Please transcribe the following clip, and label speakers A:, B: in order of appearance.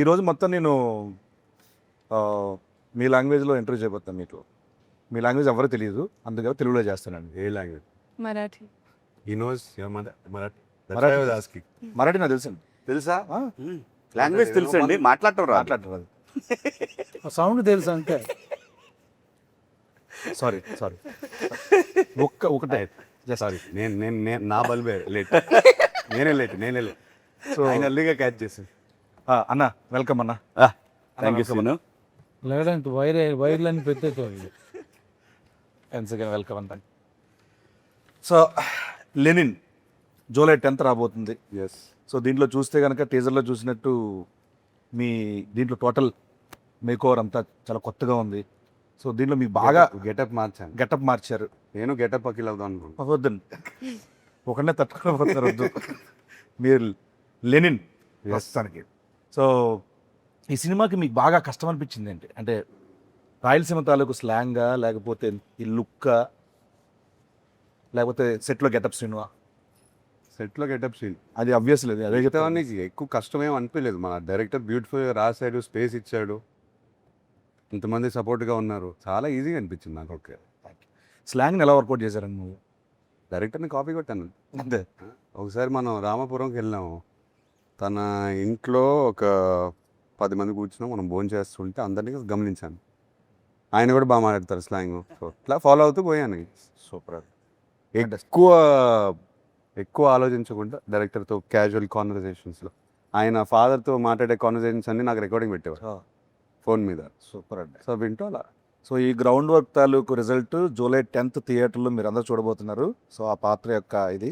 A: ఈరోజు మొత్తం నేను మీ లాంగ్వేజ్లో ఇంటర్వ్యూ చేయబోతాను మీకు. మీ లాంగ్వేజ్ ఎవరో తెలియదు, అందుకని తెలుగులో చేస్తానండి.
B: ఏ language?
C: Marathi.
B: He knows your mother, Marathi. That's
A: Marathi.
B: why I was asking.
A: Marathi నాకు తెలుసండి.
D: తెలుసా? లాంగ్వేజ్ తెలుసండి, మాట్లాడటం రాదు.
A: మాట్లాడరు అది.
E: సౌండ్ తెలుసు అంతే.
A: సారీ ఒకటే
B: సారీ, నేను నా బల్బే లేట్. నేనే లేట్. సో ఆయన అల్లిగా క్యాచ్ చేశాను.
A: అన్న వెల్కమ్ అన్న.
D: Thank you Seenu.
E: లేదంటే వైర్లన్నీ పెట్టేసుకోవాలి.
A: వన్స్ అగైన్ వెల్కమ్ అంట. సో లెనిన్ జూలై 10th రాబోతుంది.
B: ఎస్.
A: సో దీంట్లో చూస్తే కనుక టీజర్లో చూసినట్టు మీ దీంట్లో టోటల్ మేకోవర్ అంతా చాలా కొత్తగా ఉంది. సో దీంట్లో మీకు బాగా
B: గెటప్ మార్చాను.
A: గెటప్ మార్చారు.
B: నేను గెటప్ అఖిల్ అవుదాం అనుకుంటున్నాను.
A: వద్దండి, ఒకనే తట్టుకోకపోతారు, వద్దు. మీరు లెనిన్ ప్రస్తుతానికి. సో ఈ సినిమాకి మీకు బాగా కష్టం అనిపించింది ఏంటి? అంటే రాయలసీమ తాలూకు స్లాంగా, లేకపోతే ఈ లుక్కా, లేకపోతే సెట్లో గెటప్ సినిమా?
B: సెట్లో గెటప్ సీన్
A: అది అబ్వియస్ లేదు, అదే చెప్తాను.
B: చెప్తానికి ఎక్కువ కష్టమేం అనిపించలేదు. మన డైరెక్టర్ బ్యూటిఫుల్గా రాశాడు, స్పేస్ ఇచ్చాడు, ఇంతమంది సపోర్ట్గా ఉన్నారు, చాలా ఈజీగా అనిపించింది నాకు. ఓకే,
A: స్లాంగ్ని ఎలా వర్కౌట్ చేశారండి నువ్వు?
B: డైరెక్టర్ని కాపీ కొట్టాను
A: అంతే.
B: ఒకసారి మనం రామాపురంకి వెళ్ళాము, తన ఇంట్లో ఒక 10 మంది కూర్చున్నాం, మనం భోజనం చేస్తుంటే అందరినీ గమనించాను. ఆయన కూడా బాగా మాట్లాడతారు స్లాంగ్. సో ఇట్లా ఫాలో అవుతూ పోయాను.
A: సూపర్.
B: ఎక్కువ ఆలోచించకుండా డైరెక్టర్తో క్యాజువల్ కాన్వర్జేషన్స్లో ఆయన ఫాదర్తో మాట్లాడే కాన్వర్జేషన్స్ అన్నీ నాకు రికార్డింగ్ పెట్టేవారు ఫోన్ మీద.
A: సూపర్ అండి.
B: సో వింటూ అలా.
A: సో ఈ గ్రౌండ్ వర్క్ తాలూకు రిజల్ట్ జూలై 10th థియేటర్లో మీరు అందరూ చూడబోతున్నారు. సో ఆ పాత్ర యొక్క ఇది